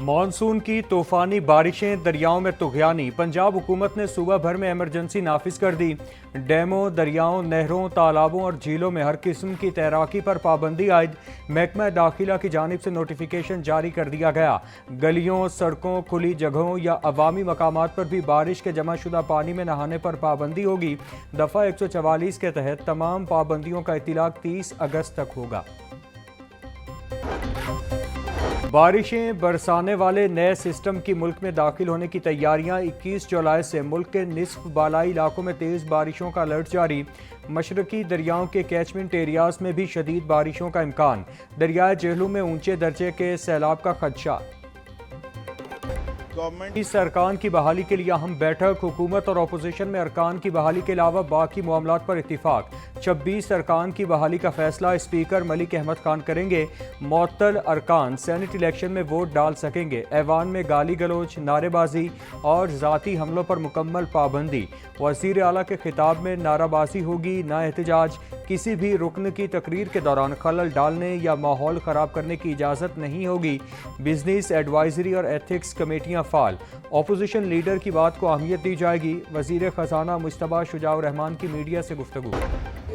Monsoon की तूफानी बारिशें, दरियाओं में तुग़यानी। पंजाब हुकूमत ने सूबा भर में एमरजेंसी नाफिज कर दी। डैमों, दरियाओं, नहरों, तालाबों और झीलों में हर किस्म की तैराकी पर पाबंदी आयद। महकमा दाखिला की जानिब से नोटिफिकेशन जारी कर दिया गया। गलियों, सड़कों, खुली जगहों या अवामी मकामात पर भी बारिश के जमा शुदा पानी में नहाने पर पाबंदी होगी। दफ़ा 144 के तहत तमाम पाबंदियों का इतलाक 30 अगस्त तक होगा। बारिशें बरसाने वाले नए सिस्टम की मुल्क में दाखिल होने की तैयारियां। 21 जुलाई से मुल्क के निसफ बालाई इलाकों में तेज़ बारिशों का अलर्ट जारी। मशरकी दरियाओं के कैचमेंट एरियाज में भी शदीद बारिशों का इम्कान। दरियाए जेहलू में ऊंचे दर्जे के सैलाब का खदशा। गवर्नमेंट इस अरकान की बहाली के लिए अहम बैठक। हुकूमत और अपोजिशन में अरकान की बहाली के अलावा बाकी मामलात पर इत्तिफाक। 26 अरकान की बहाली का फैसला स्पीकर मलिक अहमद खान करेंगे। मुअत्तल अरकान सेनेट इलेक्शन में वोट डाल सकेंगे। ऐवान में गाली गलोच, नारेबाजी और ज़ाती हमलों पर मुकम्मल पाबंदी। वज़ीर आला के खिताब में नाराबाजी होगी ना एहतजाज। किसी भी रुकन की तकरीर के दौरान खलल डालने या माहौल ख़राब करने की इजाज़त नहीं होगी। बिजनेस एडवाइजरी और एथिक्स कमेटियाँ फाल। अपोजिशन लीडर की बात को अहमियत दी जाएगी। वज़ीर ख़जाना मुश्तबा शुजाउर रहमान की मीडिया से गुफ्तगू।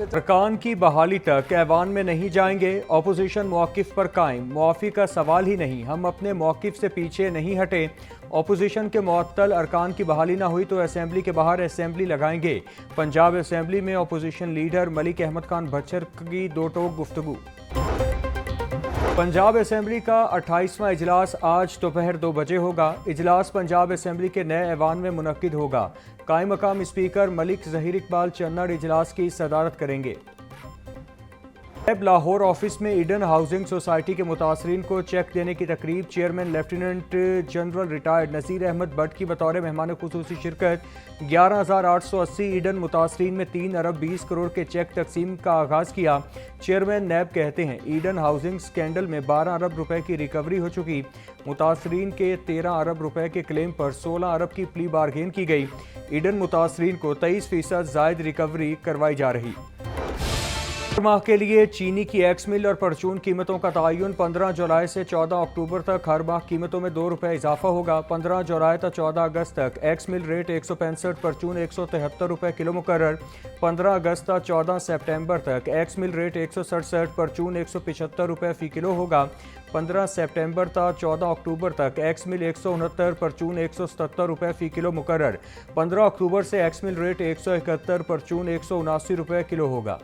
अरकान की बहाली तक ऐवान में नहीं जाएंगे। अपोजिशन मौक़िफ़ पर कायम। मुआफ़ी का सवाल ही नहीं, हम अपने मौक़िफ़ से पीछे नहीं हटे। अपोजिशन के मुअत्तल अरकान की बहाली ना हुई तो असेंबली के बाहर असेंबली लगाएंगे। पंजाब असेंबली में अपोजिशन लीडर मलिक अहमद खान भच्चर की दो टोक गुफ्तगू। पंजाब असेंबली का 28वां इजलास आज दोपहर 2 बजे होगा। इजलास पंजाब असेंबली के नए ऐवान में मुनक्किद होगा। कायम मकाम स्पीकर मलिक ज़हीर इकबाल चन्नड़ इजलास की सदारत करेंगे। लाहौर ऑफिस में ईडन हाउसिंग सोसाइटी के मुतासरीन को चेक देने की तकरीब। चेयरमैन लेफ्टिनेंट जनरल रिटायर्ड नज़ीर अहमद भट्ट की बतौर मेहमान खुसूसी शिरकत। 11,880 ईडन मुतासरीन में 3 अरब 20 करोड़ के चेक तकसीम का आगाज़ किया। चेयरमैन नैब कहते हैं ईडन हाउसिंग स्कैंडल में 12 अरब रुपए की रिकवरी हो चुकी। मुतासरीन के 13 अरब रुपए के क्लेम पर 16 अरब की प्ली बारगेन की गई। ईडन मुतासरीन को 23% जायद रिकवरी करवाई जा रही। माह के लिए चीनी की एक्स मिल और परचून कीमतों का तयन। 15 जुलाई से 14 अक्टूबर तक हर माह कीमतों में 2 रुपये इजाफा होगा। 15 जुलाई तक 14 अगस्त तक एक्स मिल रेट 165, परचून 173 रुपये किलो मुकर्रर। 15 अगस्त तक 14 सितंबर तक एक्स मिल रेट 167, परचून 175 रुपये फ़ी किलो होगा। 15 सितंबर तक 14 अक्टूबर तक एक्स मिल 169, परचून 177 रुपये फ़ी किलो मुकर्रर। 15 अक्टूबर से एक्स मिल रेट 171, परचून 179 रुपये किलो होगा।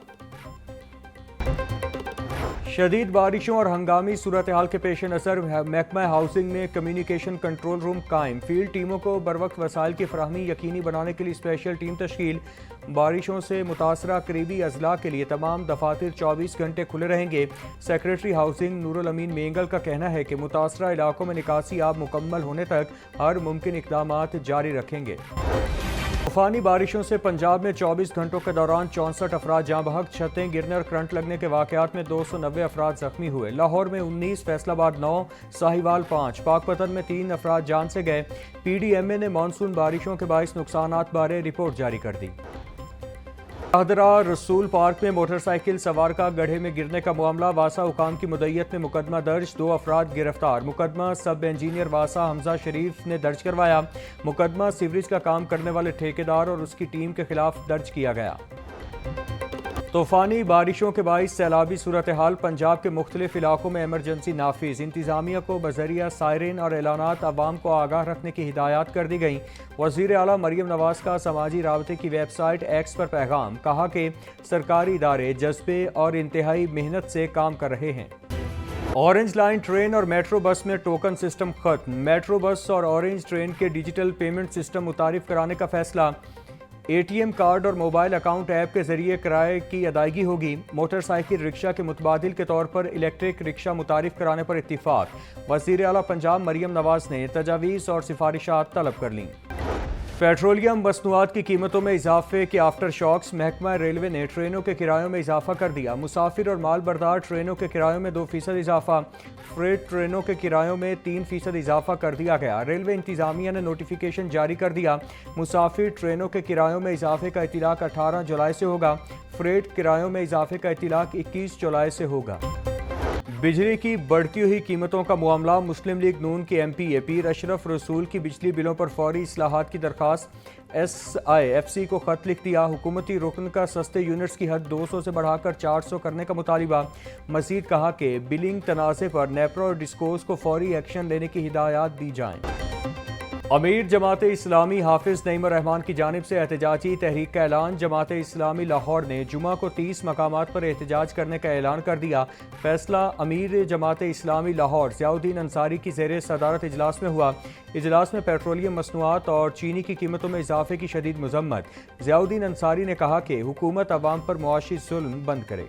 शदीद बारिशों और हंगामी सूरत हाल के पेश नज़र महकमा हाउसिंग में कम्युनिकेशन कंट्रोल रूम कायम। फील्ड टीमों को बरवक्त वसाइल की फराहमी यकीनी बनाने के लिए स्पेशल टीम तश्कील। बारिशों से मुतासरा करीबी अजला के लिए तमाम दफातर 24 घंटे खुले रहेंगे। सेक्रेटरी हाउसिंग नूरुल अमीन मेंगल का कहना है कि मुतासरा इलाकों में निकासी आब मुकम्मल होने तक हर मुमकिन इक़दामात जारी रखेंगे। तूफानी बारिशों से पंजाब में 24 घंटों के दौरान 64 अफराद जाँ बहक। छतें गिरने और करंट लगने के वाक़यात में 290 अफराद जख्मी हुए। लाहौर में 19, फैसलाबाद 9, साहिवाल 5, पाकपतन में 3 अफराद जान से गए। PDMA ने मानसून बारिशों के बाइस नुकसानात बारे रिपोर्ट जारी कर दी। शाहदरा रसूल पार्क में मोटरसाइकिल सवार का गड्ढे में गिरने का मामला। वासा हुकाम की मुद्दईयत में मुकदमा दर्ज। 2 अफराद गिरफ्तार। मुकदमा सब इंजीनियर वासा हमजा शरीफ ने दर्ज करवाया। मुकदमा सीवरेज का काम करने वाले ठेकेदार और उसकी टीम के खिलाफ दर्ज किया गया। तूफानी बारिशों के बाइस सैलाबी सूरत हाल। पंजाब के मुख्तलिफ इलाकों में एमरजेंसी नाफिज। इंतजामिया को बजरिया सायरन और एलानात अवाम को आगाह रखने की हिदायत कर दी गई। वज़ीर आला मरियम नवाज का समाजी राबते की वेबसाइट एक्स पर पैगाम। कहा कि सरकारी इदारे जज्बे और इंतहाई मेहनत से काम कर रहे हैं। ऑरेंज लाइन ट्रेन और मेट्रो बस में टोकन सिस्टम खत्म। मेट्रो बस और ऑरेंज ट्रेन के डिजिटल पेमेंट सिस्टम मुतारिफ कराने का फैसला। ATM कार्ड और मोबाइल अकाउंट ऐप के जरिए किराए की अदायगी होगी। मोटरसाइकिल रिक्शा के मुतबादिल के तौर पर इलेक्ट्रिक रिक्शा मुतारिफ कराने पर इत्तिफाक। वज़ीर आला पंजाब मरियम नवाज ने तजावीज़ और सिफारिशात तलब कर लीं। पेट्रोलियम मसनूआत की कीमतों में इजाफे के आफ्टर शॉक्स। महकमा रेलवे ने ट्रेनों के किरायों में इजाफा कर दिया। मुसाफिर और माल बरदार ट्रेनों के किरायों में 2% इजाफा। फ्रेट ट्रेनों के किरायों में 3% इजाफा कर दिया गया। रेलवे इंतजामिया ने नोटिफिकेशन जारी कर दिया। मुसाफिर ट्रेनों के किरायों में इजाफे का इतलाक 18 जुलाई से होगा। फ्रेट किरायों में इजाफे का इतलाक 21 जुलाई से होगा। बिजली की बढ़ती हुई कीमतों का मामला। मुस्लिम लीग नून के MP पीर अशरफ रसूल की बिजली बिलों पर फौरी इस्लाहात की दरखास्त SIFC को खत लिख दिया। हुकूमती रुकन का सस्ते यूनिट्स की हद 200 से बढ़ाकर 400 करने का मुतालिबा। मजीद कहा कि बिलिंग तनाज़े पर नेपरा और डिस्कोस को फौरी एक्शन लेने की हिदायत दी जाएँ। अमीर जमात इस्लामी हाफिज नईम रहमान की जानिब से एहतजाजी तहरीक का ऐलान। जमात इस्लामी लाहौर ने जुमा को 30 मकामात पर एहतजाज करने का ऐलान कर दिया। फैसला अमीर जमात इस्लामी लाहौर ज़ियाउद्दीन अंसारी की ज़ेर सदारत इजलास में हुआ। इजलास में पेट्रोलियम मसनूआत और चीनी की कीमतों में इजाफे की शदीद मजम्मत। ज़ियाउद्दीन अंसारी ने कहा कि हुकूमत अवाम पर मुआशी जुल्म बंद करे।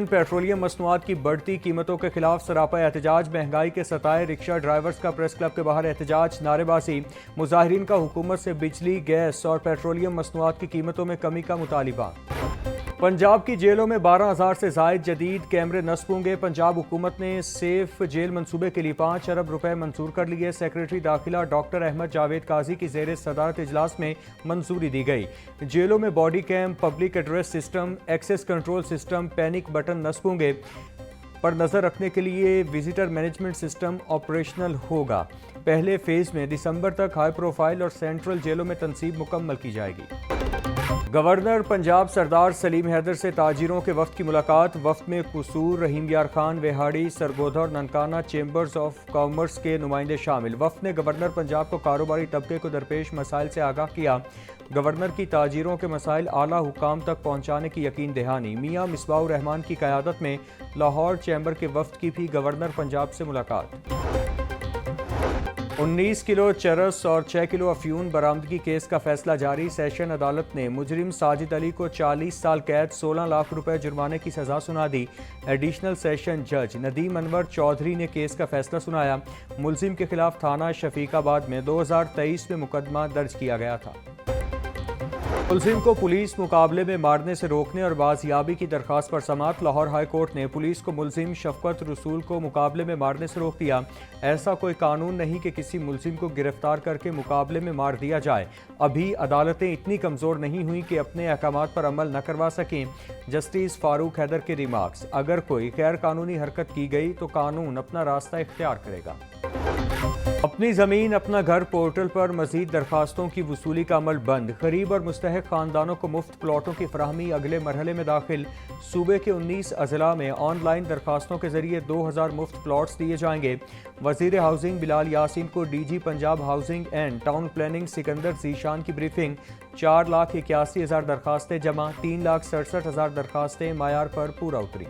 पेट्रोलियम मसनूआत की बढ़ती कीमतों के खिलाफ सरापा एहतजाज। महंगाई के सताए रिक्शा ड्राइवर्स का प्रेस क्लब के बाहर एहतजाज, नारेबाजी। मुजाहिरीन का हुकूमत से बिजली, गैस और पेट्रोलियम मसनूआत की कीमतों में कमी का मुतालिबा। पंजाब की जेलों में 12,000 से ज़ायद जदीद कैमरे नस्ब होंगे। पंजाब हुकूमत ने सेफ जेल मंसूबे के लिए 5 अरब रुपए मंजूर कर लिए। सेक्रेटरी दाखिला डॉक्टर अहमद जावेद काजी की ज़ेर सदारत इजलास में मंजूरी दी गई। जेलों में body cam, public address system, access control system, panic button नस्ब होंगे। पर नज़र रखने के लिए विजिटर मैनेजमेंट सिस्टम ऑपरेशनल होगा। पहले फेज़ में दिसंबर तक हाई प्रोफाइल और सेंट्रल जेलों में तनसीब मुकम्मल की जाएगी। गवर्नर पंजाब सरदार सलीम हैदर से ताजिरों के वफ्द की मुलाकात। वफ्द में कसूर, रहीम यार खान, वेहाड़ी, सरगोधा और ननकाना चेंबर्स ऑफ कॉमर्स के नुमाइंदे शामिल। वफ्द ने गवर्नर पंजाब को कारोबारी तबके को दरपेश मसाइल से आगाह किया। गवर्नर की ताजिरों के मसाइल आला हुकाम तक पहुँचाने की यकीन दहानी। मियाँ मिसबाउर रहमान की क़यादत में लाहौर चैम्बर के वफ्द की भी गवर्नर पंजाब से मुलाकात। 19 किलो चरस और 6 किलो अफ्यून बरामदगी केस का फैसला जारी। सेशन अदालत ने मुजरिम साजिद अली को 40 साल कैद, 16 लाख रुपए जुर्माने की सज़ा सुना दी। एडिशनल सेशन जज नदीम अनवर चौधरी ने केस का फैसला सुनाया। मुलजिम के खिलाफ थाना शफीकाबाद में 2023 में मुकदमा दर्ज किया गया था। मुलजिम को पुलिस मुकाबले में मारने से रोकने और बाजियाबी की दरखास्त पर समाअत। लाहौर हाई कोर्ट ने पुलिस को मुलजिम शफकत रसूल को मुकाबले में मारने से रोक दिया। ऐसा कोई कानून नहीं कि किसी मुलजिम को गिरफ्तार करके मुकाबले में मार दिया जाए। अभी अदालतें इतनी कमज़ोर नहीं हुई कि अपने अहकामात पर अमल न करवा सकें। जस्टिस फारूक हैदर के रिमार्क्स। अगर कोई गैर कानूनी हरकत की गई तो कानून अपना रास्ता इख्तियार करेगा। अपनी ज़मीन अपना घर पोर्टल पर मज़ीद दरखास्तों की वसूली का अमल बंद। गरीब और मुस्तहिक ख़ानदानों को मुफ्त प्लॉटों की फराहमी अगले मरहले में दाखिल। सूबे के 19 अज़ला में ऑनलाइन दरखास्तों के जरिए 2000 मुफ्त प्लॉट्स दिए जाएंगे। वज़ीर हाउसिंग बिलाल यासीन को DG Punjab housing and town planning Sikandar Zeeshan की ब्रीफिंग। 4,81,000 दरखास्तें जमा, 3,67,000 दरखास्तें मायार पर पूरा उतरी।